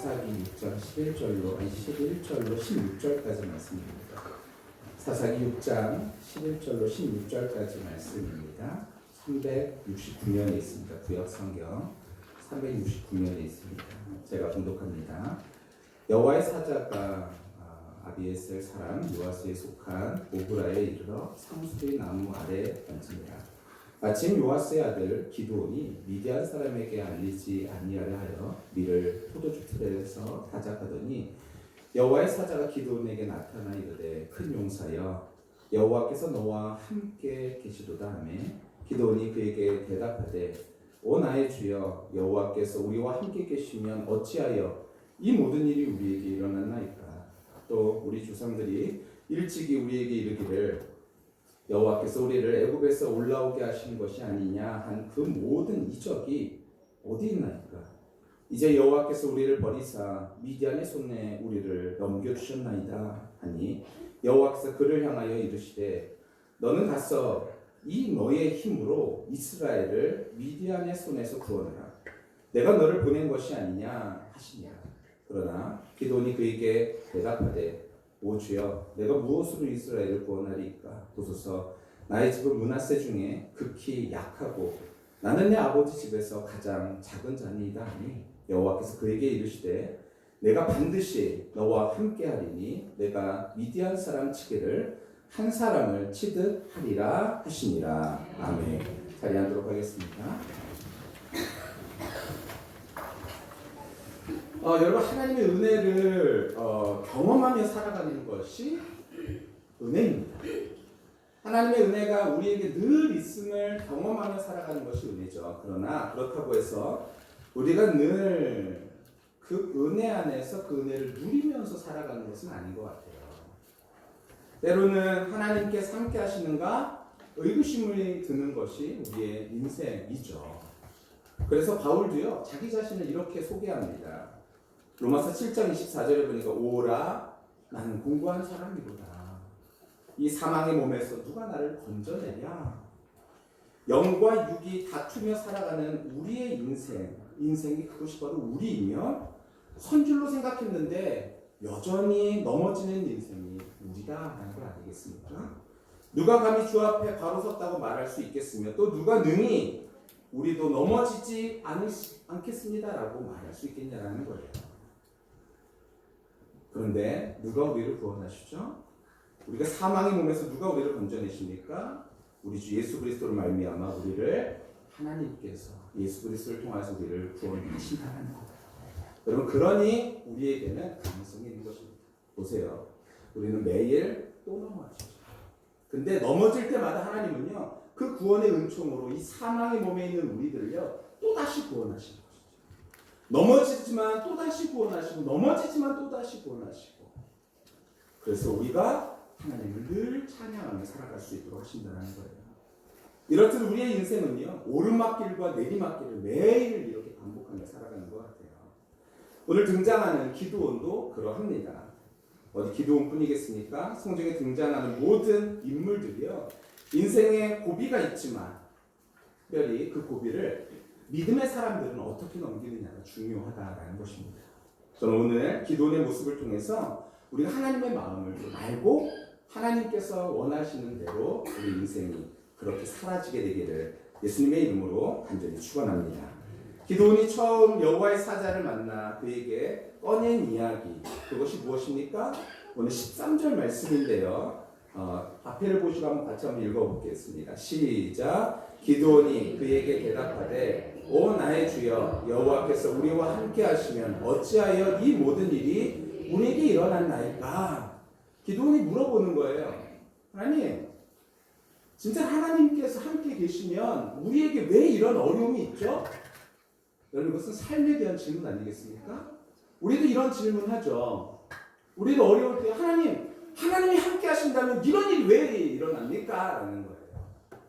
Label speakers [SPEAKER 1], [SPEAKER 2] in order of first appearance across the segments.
[SPEAKER 1] 사사기 6장 11절로 16절까지 말씀입니다. 사사기 6장 11절로 16절까지 말씀입니다. 369면에 있습니다. 구역 성경 369면에 있습니다. 제가 봉독합니다. 여호와의 사자가 아비에셀 사람 요아스에 속한 오브라에 이르러 상수리 나무 아래 앉으니라. 마침 요아스의 아들 기드온이 미디안 사람에게 알리지 아니하려 하여 밀을 포도주 틀에서 타작하더니 여호와의 사자가 기드온에게 나타나 이르되 큰 용사여 여호와께서 너와 함께 계시도다 하며 기드온이 그에게 대답하되 오 나의 주여 여호와께서 우리와 함께 계시면 어찌하여 이 모든 일이 우리에게 일어났나이까. 또 우리 조상들이 일찍이 우리에게 이르기를 여호와께서 우리를 애굽에서 올라오게 하신 것이 아니냐 한 그 모든 이적이 어디 있나이까. 이제 여호와께서 우리를 버리사 미디안의 손에 우리를 넘겨주셨나이다 하니 여호와께서 그를 향하여 이르시되 너는 가서 이 너의 힘으로 이스라엘을 미디안의 손에서 구원하라. 내가 너를 보낸 것이 아니냐 하시니라. 그러나 기드온이 그에게 대답하되 오 주여 내가 무엇으로 이스라엘을 구원하리이까. 보소서 나의 집은 므낫세 중에 극히 약하고 나는 내 아버지 집에서 가장 작은 자니이다 하니 여호와께서 그에게 이르시되 내가 반드시 너와 함께하리니 내가 미디안 사람 치기를 한 사람을 치듯 하리라 하시니라. 아멘. 자리하도록 하겠습니다. 여러분 하나님의 은혜를 경험하며 살아가는 것이 은혜입니다. 하나님의 은혜가 우리에게 늘 있음을 경험하며 살아가는 것이 은혜죠. 그러나 그렇다고 해서 우리가 늘 그 은혜 안에서 그 은혜를 누리면서 살아가는 것은 아닌 것 같아요. 때로는 하나님께서 함께 하시는가 의구심이 드는 것이 우리의 인생이죠. 그래서 바울도요 자기 자신을 이렇게 소개합니다. 로마서 7장 24절에 보니까 오라 나는 공고한 사람이로다. 이 사망의 몸에서 누가 나를 건져내랴. 영과 육이 다투며 살아가는 우리의 인생이 그것이 바로 우리이며 선줄로 생각했는데 여전히 넘어지는 인생이 우리다라는 걸 아니겠습니까? 누가 감히 주 앞에 바로 섰다고 말할 수 있겠으며 또 누가 능히 우리도 넘어지지 않겠습니다라고 말할 수 있겠냐라는 거예요. 그런데 누가 우리를 구원하시죠? 우리가 사망의 몸에서 누가 우리를 건져내십니까? 우리 주 예수 그리스도로 말미암아 우리를 하나님께서 예수 그리스도를 통해서 우리를 구원하신다는 거예요. 여러분 그러니 우리에게는 가능성이 있는 것입니다. 보세요. 우리는 매일 또 넘어지죠. 근데 넘어질 때마다 하나님은요 그 구원의 은총으로 이 사망의 몸에 있는 우리들을요 또다시 구원하시는 것이죠. 넘어지지만 또다시 구원하시고 넘어지지만 또다시 구원하시고 그래서 우리가 하나님을 늘 찬양하며 살아갈 수 있도록 하신다는 거예요. 이렇듯 우리의 인생은요 오르막길과 내리막길을 매일 이렇게 반복하며 살아가는 것 같아요. 오늘 등장하는 기드온도 그러합니다. 어디 기드온뿐이겠습니까? 성경에 등장하는 모든 인물들이요 인생에 고비가 있지만 특별히 그 고비를 믿음의 사람들은 어떻게 넘기느냐가 중요하다라는 것입니다. 저는 오늘 기드온의 모습을 통해서 우리가 하나님의 마음을 좀 알고 하나님께서 원하시는 대로 우리 인생이 그렇게 사라지게 되기를 예수님의 이름으로 간절히 축원합니다. 기드온이 처음 여호와의 사자를 만나 그에게 꺼낸 이야기 그것이 무엇입니까? 오늘 13절 말씀인데요. 앞에를 보시고 같이 한번 읽어보겠습니다. 시작. 기드온이 그에게 대답하되 오 나의 주여 여호와께서 우리와 함께 하시면 어찌하여 이 모든 일이 우리에게 일어났나이까. 기드온이 물어보는 거예요. 하나님 진짜 하나님께서 함께 계시면 우리에게 왜 이런 어려움이 있죠? 여러분 이것은 삶에 대한 질문 아니겠습니까? 우리도 이런 질문하죠. 우리도 어려울 때 하나님이 함께 하신다면 이런 일이 왜 일어납니까? 라는 거예요.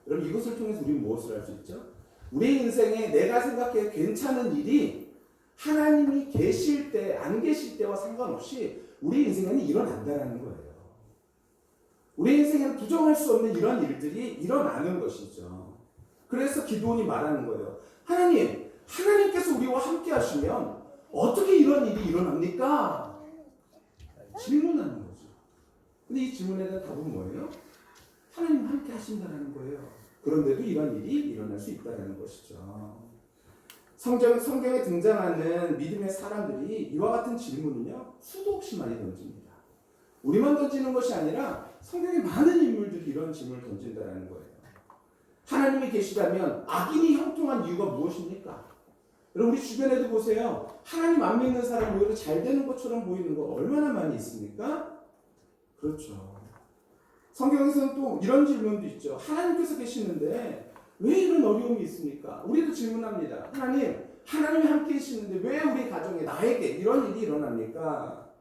[SPEAKER 1] 여러분 이것을 통해서 우리는 무엇을 할 수 있죠? 우리 인생에 내가 생각해 괜찮은 일이 하나님이 계실 때, 안 계실 때와 상관없이 우리 인생에는 일어난다는 거예요. 우리 인생에는 부정할 수 없는 이런 일들이 일어나는 것이죠. 그래서 기드온이 말하는 거예요. 하나님께서 우리와 함께 하시면 어떻게 이런 일이 일어납니까? 질문하는 거죠. 근데 이 질문에 대한 답은 뭐예요? 하나님 함께 하신다는 거예요. 그런데도 이런 일이 일어날 수 있다는 것이죠. 성경에 등장하는 믿음의 사람들이 이와 같은 질문은요, 수도 없이 많이 던집니다. 우리만 던지는 것이 아니라 성경에 많은 인물들이 이런 질문을 던진다는 거예요. 하나님이 계시다면 악인이 형통한 이유가 무엇입니까? 여러분, 우리 주변에도 보세요. 하나님 안 믿는 사람 오히려 잘 되는 것처럼 보이는 거 얼마나 많이 있습니까? 그렇죠. 성경에서는 또 이런 질문도 있죠. 하나님께서 계시는데 왜 이런 어려움이 있습니까? 우리도 질문합니다. 하나님이 함께 계시는데 왜 우리 가정에 나에게 이런 일이 일어납니까?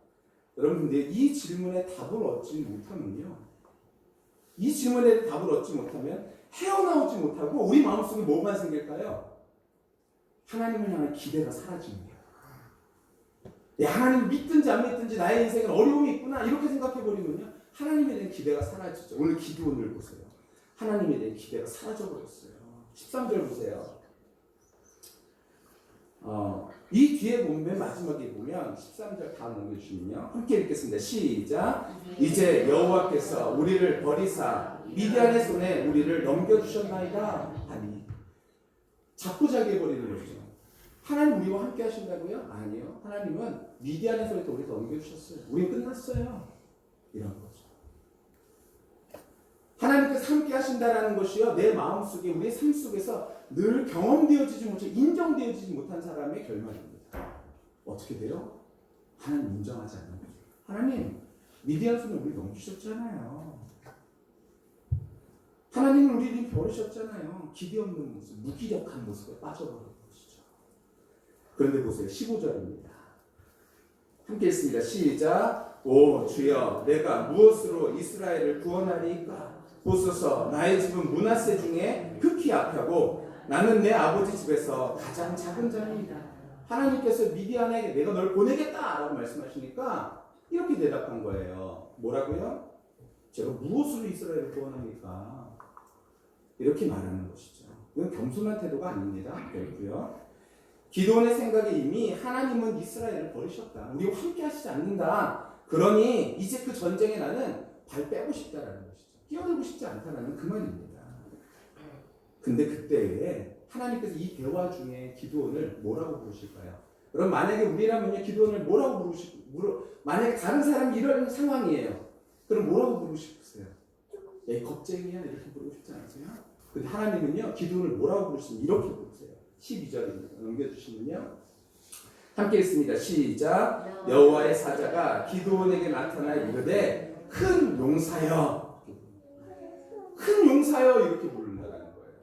[SPEAKER 1] 여러분, 근데 이 질문에 답을 얻지 못하면요. 이 질문에 답을 얻지 못하면 헤어나오지 못하고 우리 마음속에 뭐만 생길까요? 하나님을 향한 기대가 사라집니다. 하나님을 믿든지 안 믿든지 나의 인생은 어려움이 있구나 이렇게 생각해버리면요. 하나님에 대한 기대가 사라지죠. 오늘 기도원을 보세요. 하나님에 대한 기대가 사라져버렸어요. 13절 보세요. 이 뒤에 보면 맨 마지막에 보면 13절 다 넘겨주시면요. 함께 읽겠습니다. 시작. 이제 여호와께서 우리를 버리사 미디안의 손에 우리를 넘겨주셨나이다 하니. 자꾸자기 해버리는 거죠. 하나님 우리와 함께 하신다고요? 아니요. 하나님은 미디안의 손에 우리를 넘겨주셨어요. 우린 끝났어요. 이런 거죠. 하나님께서 함께 하신다는 것이요, 내 마음속에 우리의 삶 속에서 늘 경험되어지지 못해 인정되어지지 못한 사람의 결말입니다. 어떻게 돼요? 하나님 인정하지 않는 거죠. 하나님 미디안 손에 우리 넘기셨잖아요. 하나님은 우리를 버리셨잖아요. 기대 없는 모습, 무기력한 모습에 빠져버린 것이죠. 그런데 보세요. 15절입니다. 함께 읽습니다. 시작. 오 주여, 내가 무엇으로 이스라엘을 구원하리이까? 보소서, 나의 집은 므낫세 중에 극히 약하고 나는 내 아버지 집에서 가장 작은 자입니다. 하나님께서 미디안에게 내가 널 보내겠다라고 말씀하시니까 이렇게 대답한 거예요. 뭐라고요? 제가 무엇으로 이스라엘을 구원합니까? 이렇게 말하는 것이죠. 이건 겸손한 태도가 아닙니다. 결국요. 기도원의 생각에 이미 하나님은 이스라엘을 버리셨다. 우리와 함께 하시지 않는다. 그러니 이제 그 전쟁에 나는 발 빼고 싶다라는 것이죠. 끼어들고 싶지 않다라는 그 말입니다. 근데 그때에 하나님께서 이 대화 중에 기도원을 뭐라고 부르실까요? 그럼 만약에 우리라면요, 기도원을 뭐라고 만약에 다른 사람이 이런 상황이에요. 그럼 뭐라고 부르고 싶으세요? 겁쟁이야 이렇게 부르고 싶지 않으세요? 근데 하나님은요, 기도원을 뭐라고 부르시면 이렇게 부르세요. 12절입니다. 넘겨주시면요. 함께 읽습니다. 시작. 여호와의 사자가 기도원에게 나타나 이르되 큰 용사여, 큰 용사여 이렇게 부른다는 거예요.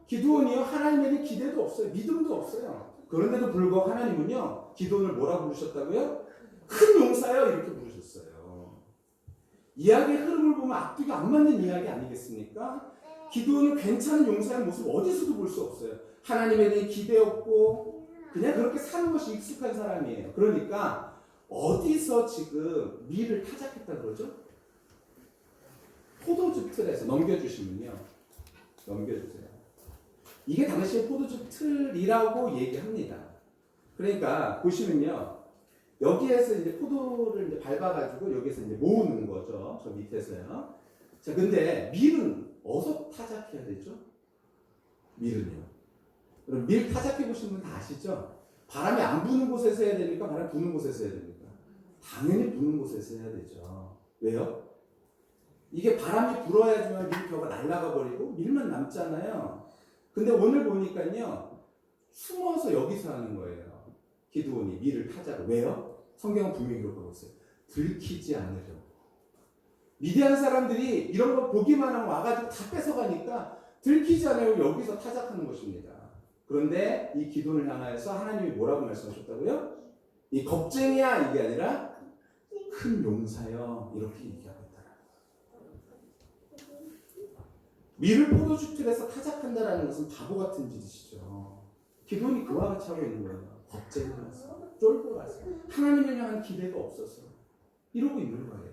[SPEAKER 1] 기도원이요, 하나님에 대한 기대도 없어요. 믿음도 없어요. 그런데도 불구하고 하나님은요, 기도원을 뭐라고 부르셨다고요? 큰 용사여 이렇게 부르셨어요. 이야기의 흐름을 보면 앞뒤가 안 맞는 이야기 아니겠습니까? 기도원은 괜찮은 용사의 모습 어디서도 볼 수 없어요. 하나님에 대한 기대 없고 그냥 그렇게 사는 것이 익숙한 사람이에요. 그러니까 어디서 지금 미를 타작했다 그러죠? 포도주 틀에서 넘겨주시면요. 넘겨주세요. 이게 당시의 포도주 틀이라고 얘기합니다. 그러니까 보시면요. 여기에서 이제 포도를 이제 밟아가지고 여기에서 이제 모으는 거죠. 저 밑에서요. 자, 근데 밀은 어디서 타작해야 되죠? 밀은요. 그럼 밀 타작해 보신 분 다 아시죠? 바람이 안 부는 곳에서 해야 됩니까? 바람 부는 곳에서 해야 됩니까? 당연히 부는 곳에서 해야 되죠. 왜요? 이게 바람이 불어야지만 밀표가 날아가 버리고 밀만 남잖아요. 근데 오늘 보니까요, 숨어서 여기서 하는 거예요. 기도원이 밀을 타자고. 왜요? 성경은 분명히 기록하고 있어요. 들키지 않으려고. 미디안 사람들이 이런 거 보기만 하면 와가지고 다 뺏어가니까 들키지 않으려고 여기서 타작하는 것입니다. 그런데 이 기도원을 향하여서 하나님이 뭐라고 말씀하셨다고요? 이 겁쟁이야 이게 아니라 큰 용사여 이렇게 얘기하고 있다. 밀을 포도주 틀에서 타작한다라는 것은 바보 같은 짓이죠. 기도원이 그와 같이 하고 있는 거예요. 겁쟁이라서, 쫄보라서, 하나님을 향한 기대가 없어서 이러고 있는 거예요.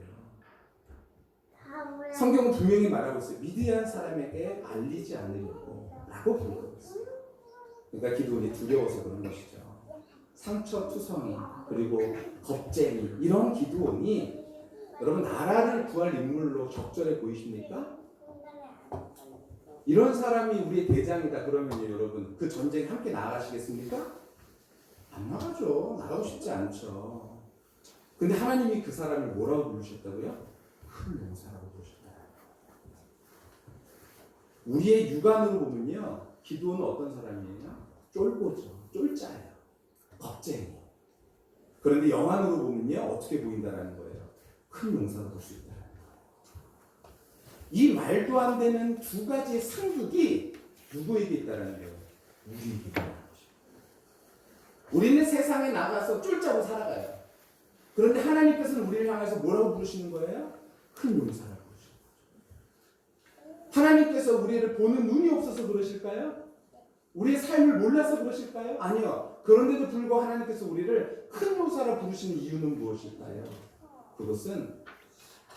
[SPEAKER 1] 성경은 분명히 말하고 있어요. 미디안 사람에게 알리지 않으려고 라고 기록하고 있어요. 그러니까 기도원이 두려워서 그런 것이죠. 상처투성이, 그리고 겁쟁이, 이런 기드온이 여러분 나라를 구할 인물로 적절해 보이십니까? 이런 사람이 우리의 대장이다 그러면요, 여러분 그 전쟁에 함께 나가시겠습니까? 안 나가죠. 나가고 싶지 않죠. 근데 하나님이 그 사람을 뭐라고 부르셨다고요? 큰 용사라고 부르셨다. 우리의 육안으로 보면요, 기드온은 어떤 사람이에요? 쫄보죠. 쫄자예요. 겁쟁이. 그런데 영안으로 보면요, 어떻게 보인다라는 거예요? 큰 용사가 볼 수 있다는 거예요. 이 말도 안 되는 두 가지의 상극이 누구에게 있다는 거예요? 우리에게 있다는 거죠. 우리는 세상에 나가서 쫄자로 살아가요. 그런데 하나님께서는 우리를 향해서 뭐라고 부르시는 거예요? 큰 용사라고 부르시는 거죠. 하나님께서 우리를 보는 눈이 없어서 그러실까요? 우리의 삶을 몰라서 그러실까요? 아니요. 그런데도 불구하고 하나님께서 우리를 큰 용사라 부르시는 이유는 무엇일까요? 그것은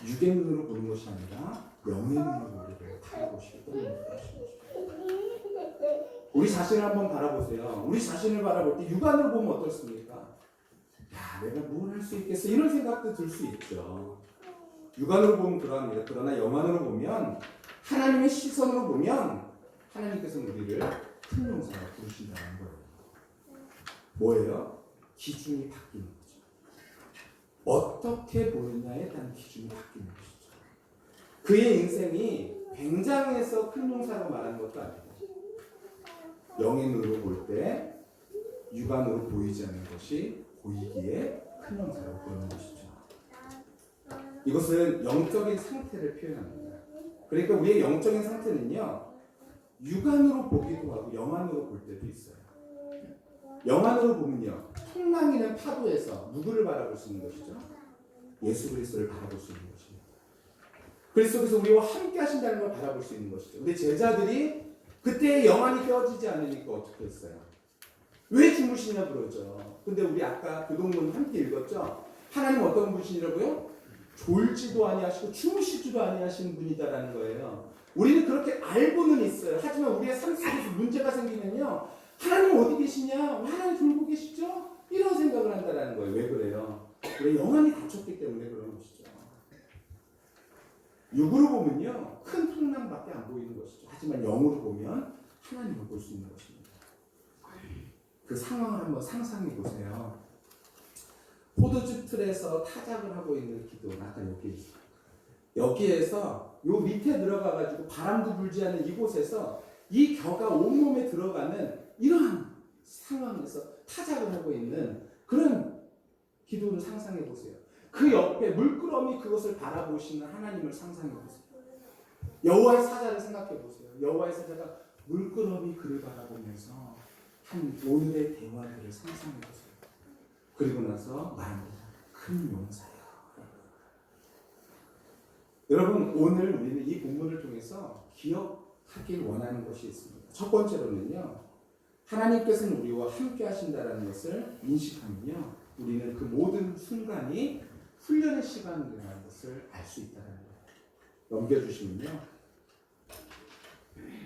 [SPEAKER 1] 육의 눈으로 보는 것이 아니라 영의 눈으로 우리를 바라보시기 때문에 우리 자신을 한번 바라보세요. 우리 자신을 바라볼 때 육안으로 보면 어떻습니까? 야, 내가 뭘 할 수 있겠어? 이런 생각도 들 수 있죠. 육안으로 보면 그러합니다. 그러나 영안으로 보면, 하나님의 시선으로 보면 하나님께서는 우리를 큰 용사라 부르신다는 거예요. 뭐예요? 기준이 바뀌는 거죠. 어떻게 보느냐에 따른 기준이 바뀌는 것이죠. 그의 인생이 굉장해서 큰 용사라고 말하는 것도 아니고, 영의 눈으로 볼 때 육안으로 보이지 않는 것이 보이기에 큰 용사라고 부르는 것이죠. 이것은 영적인 상태를 표현합니다. 그러니까 우리의 영적인 상태는요, 육안으로 보기도 하고 영안으로 볼 때도 있어요. 영안으로 보면요, 풍랑이는 파도에서 누구를 바라볼 수 있는 것이죠? 예수 그리스도를 바라볼 수 있는 것입니다. 그리스도께서 우리와 함께 하신다는 걸 바라볼 수 있는 것이죠. 근데 제자들이 그때 영안이 껴지지 않으니까 어떻게 했어요? 왜 주무시냐 그러죠. 근데 우리 아까 그 동문 함께 읽었죠? 하나님 어떤 분이시라고요? 졸지도 아니하시고 주무시지도 아니하시는 분이다라는 거예요. 우리는 그렇게 알고는 있어요. 하지만 우리의 삶 속에서 문제가 생기면요, 하나님 어디 계시냐? 왜 하나님 졸고 계시죠? 이런 생각을 한다는 거예요. 왜 그래요? 우리 영안이 닫혔기 때문에 그런 것이죠. 육으로 보면요, 큰 풍랑밖에 안 보이는 것이죠. 하지만 영으로 보면 하나님을 볼 수 있는 것입니다. 그 상황을 한번 상상해 보세요. 포도주 틀에서 타작을 하고 있는 기도는 아까 여기에서 요 밑에 들어가가지고 바람도 불지 않는 이곳에서 이 겨가 온몸에 들어가는 이러한 상황에서 타작을 하고 있는 그런 기도를 상상해 보세요. 그 옆에 물끄러미 그것을 바라보시는 하나님을 상상해 보세요. 여호와의 사자를 생각해 보세요. 여호와의 사자가 물끄러미 그를 바라보면서 한 오늘의 대화들을 상상해 보세요. 그리고 나서 말합니다. 큰 용사요. 여러분, 오늘 우리는 이 본문을 통해서 기억하길 원하는 것이 있습니다. 첫 번째로는요, 하나님께서는 우리와 함께 하신다는 것을 인식하면요, 우리는 그 모든 순간이 훈련의 시간이라는 것을 알 수 있다는 거예요. 넘겨주시면요.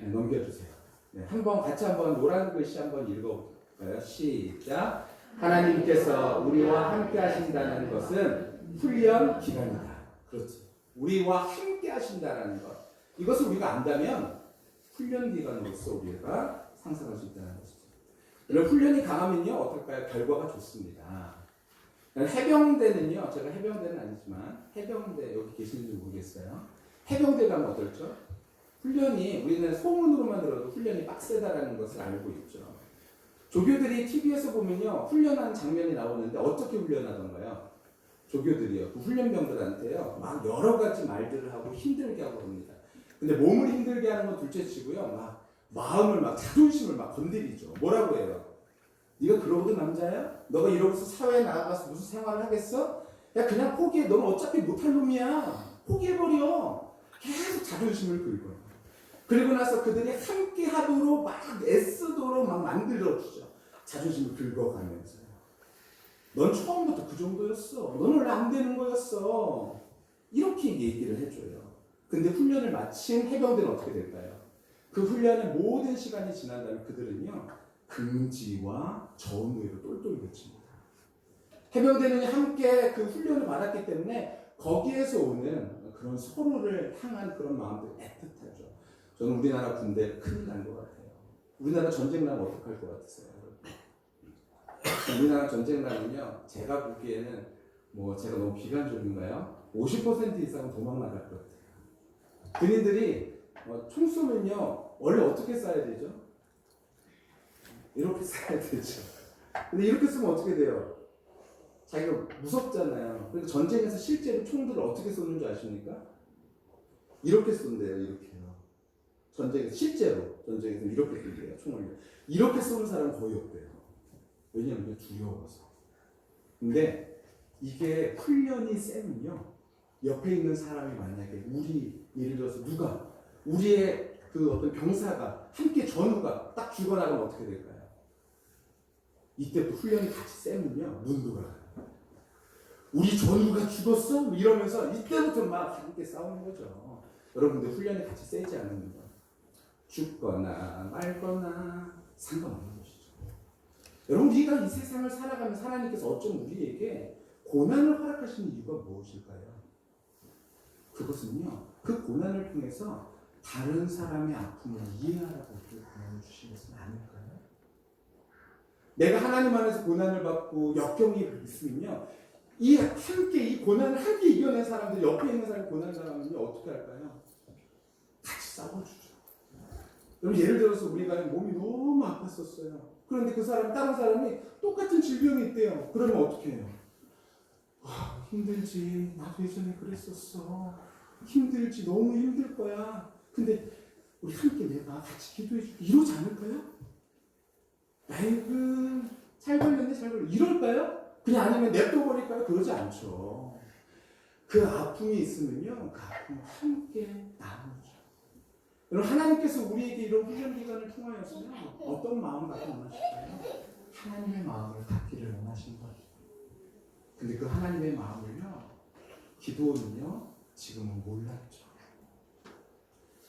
[SPEAKER 1] 네, 넘겨주세요. 네, 같이 한번 노란 글씨 한번 읽어볼까요? 시작. 하나님께서 우리와 함께 하신다는 것은 훈련 기간이다. 그렇죠. 우리와 함께 하신다는 것. 이것을 우리가 안다면 훈련 기간으로서 우리가 상상할 수 있다는 것이죠. 이런 훈련이 강하면요, 어떨까요? 결과가 좋습니다. 해병대는요, 제가 해병대는 아니지만 해병대 여기 계시는지 모르겠어요. 해병대 가면 어떨죠? 훈련이, 우리는 소문으로만 들어도 훈련이 빡세다라는 것을 알고 있죠. 조교들이 TV에서 보면요, 훈련한 장면이 나오는데 어떻게 훈련하던가요? 조교들이요, 그 훈련병들한테요, 막 여러 가지 말들을 하고 힘들게 하고 그럽니다. 근데 몸을 힘들게 하는 건 둘째치고요, 막 마음을 막 자존심을 막 건드리죠. 뭐라고 해요? 네가 그러고도 남자야? 너가 이러고서 사회에 나가서 무슨 생활을 하겠어? 야, 그냥 포기해. 너는 어차피 못할 놈이야. 포기해버려. 계속 자존심을 긁어요. 그리고 나서 그들이 함께 하도록 막 애쓰도록 막 만들어주죠. 자존심을 긁어가면서요. 넌 처음부터 그 정도였어. 넌 원래 안 되는 거였어. 이렇게 얘기를 해줘요. 근데 훈련을 마친 해병대는 어떻게 될까요? 그 훈련의 모든 시간이 지난 다음에 그들은요, 긍지와 전우회로 똘똘 맺힙니다. 해병대는 함께 그 훈련을 받았기 때문에 거기에서 오는 그런 서로를 향한 그런 마음들이 애틋하죠. 저는 우리나라 군대 큰일 난 것 같아요. 우리나라 전쟁 나면 어떡할 것 같으세요? 우리나라 전쟁 나면요, 제가 보기에는 뭐 제가 너무 비관적인가요? 50% 이상은 도망 나갈 것 같아요. 군인들이 총 쏘면요, 원래 어떻게 쏴야 되죠? 이렇게 쏴야 되죠. 근데 이렇게 쏘면 어떻게 돼요? 자기가 무섭잖아요. 그러니까 전쟁에서 실제로 총들을 어떻게 쏘는 줄 아십니까? 이렇게 쏜대요, 이렇게요. 전쟁에서, 실제로 전쟁에서 이렇게 쏜대요, 총을. 이렇게 쏘는 사람은 거의 없대요. 왜냐하면 두려워서. 근데 이게 훈련이 세면요, 옆에 있는 사람이 만약에 예를 들어서 우리의 그 어떤 병사가 함께 전우가 딱 죽어나가면 어떻게 될까요? 이때부터 훈련이 같이 세면요, 문도가 가요. 우리 전우가 죽었어? 이러면서 이때부터 막 함께 싸우는 거죠. 여러분들 훈련이 같이 세지 않는 거. 죽거나 말거나 상관없는 것이죠. 여러분, 우리가 이 세상을 살아가면서 하나님께서 어쩜 우리에게 고난을 허락하시는 이유가 무엇일까요? 그것은요, 그 고난을 통해서 다른 사람의 아픔을 이해하라고 우리에게 고난을 주신 것은 아닐까요? 내가 하나님 안에서 고난을 받고 역경이 있으면요, 이 고난을 함께 이겨낸 사람들, 옆에 있는 사람이 고난을 당하면요, 어떻게 할까요? 같이 싸워주죠. 여러분, 예를 들어서 우리가 몸이 너무 아팠었어요. 그런데 다른 사람이 똑같은 질병이 있대요. 그러면 어떻게 해요? 힘들지. 나도 예전에 그랬었어. 힘들지. 너무 힘들 거야. 근데 우리 함께 내가 같이 기도해 줄게. 이러지 않을까요? 아이고, 잘 걸렸네, 잘 걸렸네. 이럴까요? 그냥 아니면 냅둬버릴까요? 그러지 않죠. 그 아픔이 있으면요, 그 아픔을 함께 나누죠. 여러분, 하나님께서 우리에게 이런 훈련 기간을 통하여서요, 어떤 마음을 갖고 원하실까요? 하나님의 마음을 갖기를 원하신 거예요. 근데 그 하나님의 마음을요, 기도는요, 지금은 몰랐죠.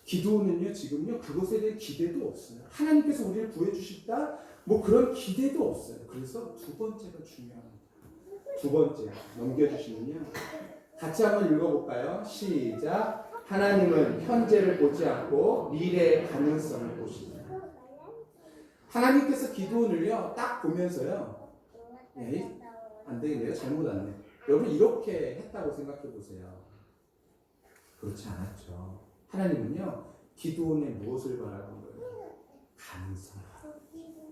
[SPEAKER 1] 기도는요, 지금요, 그것에 대한 기대도 없어요. 하나님께서 우리를 구해주실다? 뭐 그런 기대도 없어요. 그래서 두 번째가 중요합니다. 두 번째, 넘겨주시면요. 같이 한번 읽어볼까요? 시작. 하나님은 현재를 보지 않고 미래의 가능성을 보십니다. 하나님께서 기도원을요, 딱 보면서요, 에이, 안 되겠네요. 잘못 왔네. 여러분, 이렇게 했다고 생각해 보세요. 그렇지 않았죠. 하나님은요, 기도원의 무엇을 바라본 거예요? 가능성을 바라본 거예요.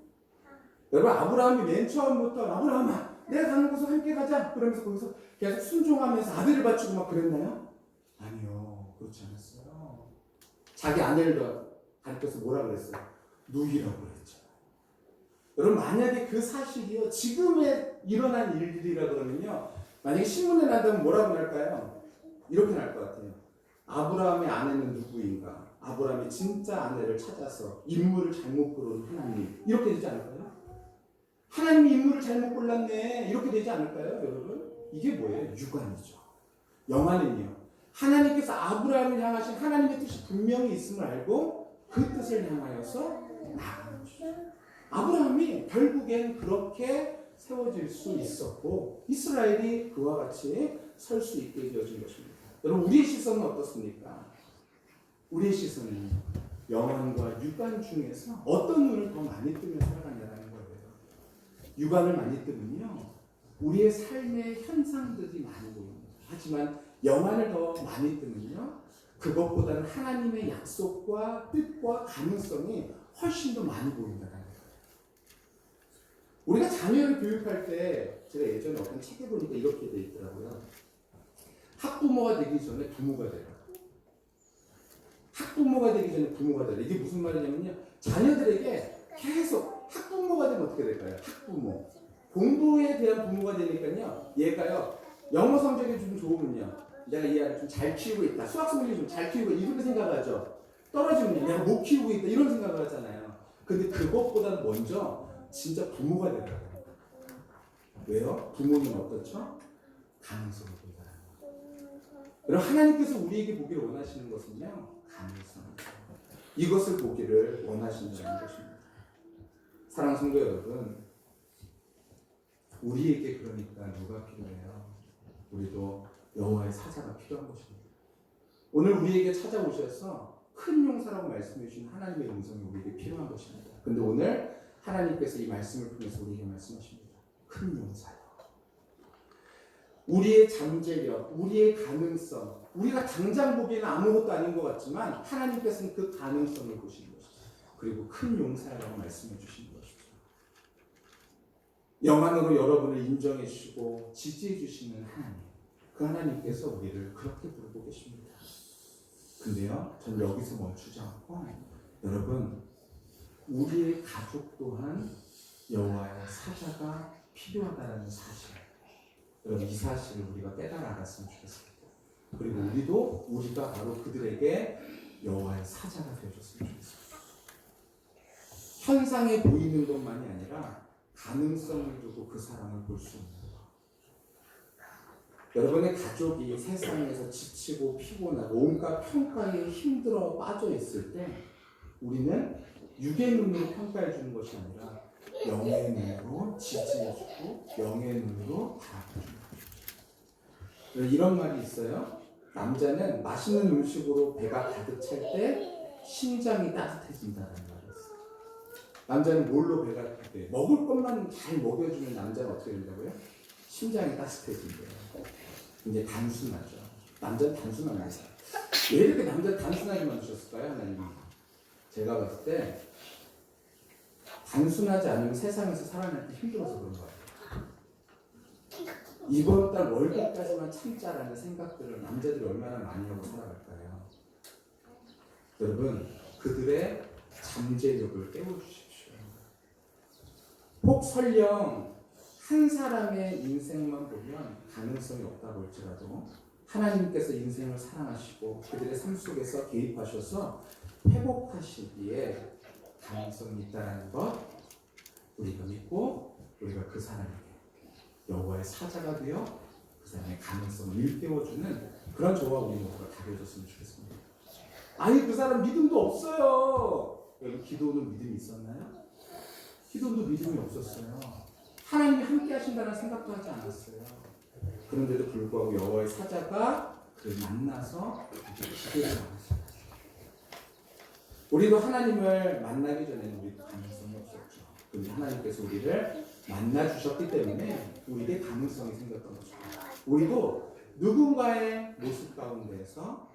[SPEAKER 1] 여러분, 아브라함이 맨 처음부터 아브라함아, 내가 가는 곳으로 함께 가자. 그러면서 거기서 계속 순종하면서 아들을 바치고 막 그랬나요? 아니요. 그렇지 않았어요. 자기 아내를 가르쳐서 뭐라 그랬어요? 누이라고 그랬죠. 여러분, 만약에 그 사실이요, 지금에 일어난 일들이라 그러면요, 만약에 신문에 난다면 뭐라고 날까요? 이렇게 날 것 같아요. 아브라함의 아내는 누구인가? 아브라함이 진짜 아내를 찾아서 인물을 잘못 고른 하나님. 이렇게 되지 않을까요? 하나님이 인물을 잘못 골랐네. 이렇게 되지 않을까요, 여러분? 이게 뭐예요? 유관이죠. 영화는요, 하나님께서 아브라함을 향하신 하나님의 뜻이 분명히 있음을 알고 그 뜻을 향하여서 나가는 것이죠. 아브라함이 결국엔 그렇게 세워질 수 있었고 이스라엘이 그와 같이 설 수 있게 되어진 것입니다. 여러분, 우리의 시선은 어떻습니까? 우리의 시선은 영혼과 육안 중에서 어떤 눈을 더 많이 뜨며 살아가냐는 거예요. 육안을 많이 뜨면요, 우리의 삶의 현상들이 많이 보입니다. 하지만 영안을 더 많이 뜨면요, 그것보다는 하나님의 약속과 뜻과 가능성이 훨씬 더 많이 보인다는 거예요. 우리가 자녀를 교육할 때, 제가 예전에 어떤 책에 보니까 이렇게 돼 있더라고요. 학부모가 되기 전에 부모가 되라. 학부모가 되기 전에 부모가 되라. 이게 무슨 말이냐면요, 자녀들에게 계속 학부모가 되면 어떻게 될까요? 학부모. 공부에 대한 부모가 되니까요, 얘가요, 영어 성적이 좀 좋으면요, 내가 이 아이를 좀 잘 키우고 있다. 수학 성적이 좀 잘 키우고 있다. 이렇게 생각하죠. 떨어지면 내가 못 키우고 있다. 이런 생각을 하잖아요. 근데 그것보다는 먼저 진짜 부모가 되더라고요. 왜요? 부모는 어떻죠? 가능성을 본다는 거예요. 여러분, 하나님께서 우리에게 보기를 원하시는 것은요, 가능성이에요. 이것을 보기를 원하신다는 것입니다. 사랑하는 성도 여러분, 우리에게 그러니까 누가 필요해요? 우리도 여호와의 사자가 필요한 것입니다. 오늘 우리에게 찾아오셔서 큰 용사라고 말씀해 주신 하나님의 음성이 우리에게 필요한 것입니다. 근데 오늘 하나님께서 이 말씀을 통해서 우리에게 말씀하십니다. 큰 용사요. 우리의 잠재력, 우리의 가능성, 우리가 당장 보기에는 아무것도 아닌 것 같지만 하나님께서는 그 가능성을 보시는 것이죠. 그리고 큰 용사라고 말씀해 주시는 것이죠. 영안으로 여러분을 인정해 주시고 지지해 주시는 하나님, 그 하나님께서 우리를 그렇게 부르고 계십니다. 근데요, 전 여기서 멈추지 않고 여러분, 우리의 가족 또한 여호와의 사자가 필요하다는 사실, 여러분 이 사실을 우리가 깨달아 알았으면 좋겠습니다. 그리고 우리가 바로 그들에게 여호와의 사자가 되어줬으면 좋겠습니다. 현상에 보이는 것만이 아니라 가능성을 두고 그 사람을 볼 수 있는 것. 여러분의 가족이 세상에서 지치고 피곤하고 온갖 평가에 힘들어 빠져 있을 때 우리는 육의 눈으로 평가해 주는 것이 아니라 영의 눈으로 지지해 주고 영의 눈으로 바라봐 주는 거죠. 이런 말이 있어요. 남자는 맛있는 음식으로 배가 가득 찰 때 심장이 따뜻해진다는 말이 있어요. 남자는 뭘로 배가 차대? 먹을 것만 잘 먹여주면 남자는 어떻게 된다고요? 심장이 따뜻해진대요. 이제 단순하죠. 남자는 단순합니다. 왜 이렇게 남자를 단순하게 만드셨을까요, 하나님이? 제가 봤을 때 단순하지 않으면 세상에서 살아날 때 힘들어서 그런 것 같아요. 이번 달 월급까지만 참자라는 생각들을 남자들이 얼마나 많이 하고 살아갈까요? 여러분, 그들의 잠재력을 깨워주십시오. 혹 설령 한 사람의 인생만 보면 가능성이 없다고 할지라도 하나님께서 인생을 사랑하시고 그들의 삶 속에서 개입하셔서 회복하시기에 가능성이 있다는 것 우리가 믿고 우리가 그 사람에게 여호와의 사자가 되어 그 사람의 가능성을 일깨워주는 그런 저와 우리 모두가 다 되어줬으면 좋겠습니다. 아니 그 사람 믿음도 없어요. 여러분 기도는 믿음이 있었나요? 기도도 믿음이 없었어요. 하나님이 함께 하신다는 생각도 하지 않았어요. 그런데도 불구하고 여호와의 사자가 그를 만나서 기도를 하셨어요. 우리도 하나님을 만나기 전에는 우리도 가능성이 없었죠. 그런데 하나님께서 우리를 만나 주셨기 때문에 우리에게 가능성이 생겼던 거죠. 우리도 누군가의 모습 가운데에서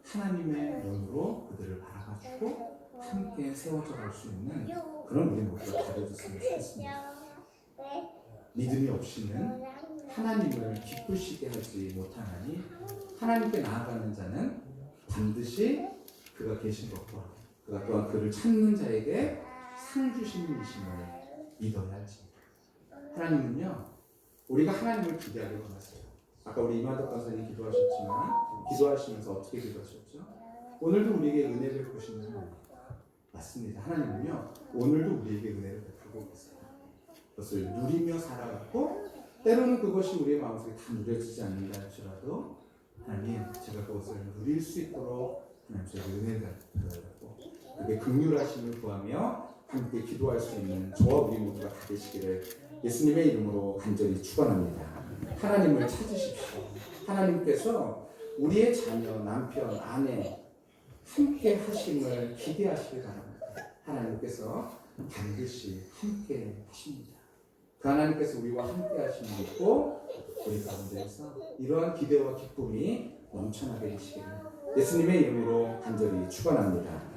[SPEAKER 1] 하나님의 눈으로 그들을 바라봐주고 함께 세워져 갈 수 있는 그런 우리 모두가 되어줬으면 좋겠습니다. 믿음이 없이는 하나님을 기쁘시게 하지 못하나니 하나님께 나아가는 자는 반드시 그가 계신 것과 그가 또한 그를 찾는 자에게 상 주시는 이심을 믿어야 할지니다. 하나님은요, 우리가 하나님을 기대하게 원하세요. 아까 우리 이만덕 강사님 기도하셨지만 기도하시면서 어떻게 기도하셨죠? 오늘도 우리에게 은혜를 베푸시는 하나님. 맞습니다. 하나님은요, 오늘도 우리에게 은혜를 베푸고 계세요. 그것을 누리며 살아갔고 때로는 그것이 우리의 마음속에 다 누려지지 않는다 할지라도 하나님, 제가 그것을 누릴 수 있도록 하나님 저에게 은혜를 베풀어달라고 그게 긍휼하심을 구하며 함께 기도할 수 있는 저와 우리 모두가 다 되시기를 예수님의 이름으로 간절히 축원합니다. 하나님을 찾으십시오. 하나님께서 우리의 자녀, 남편, 아내 함께 하심을 기대하시기 바랍니다. 하나님께서 반드시 함께 하십니다. 그 하나님께서 우리와 함께 하심을 믿고 우리 가운데에서 이러한 기대와 기쁨이 넘쳐나게 되시기를 예수님의 이름으로 간절히 축원합니다.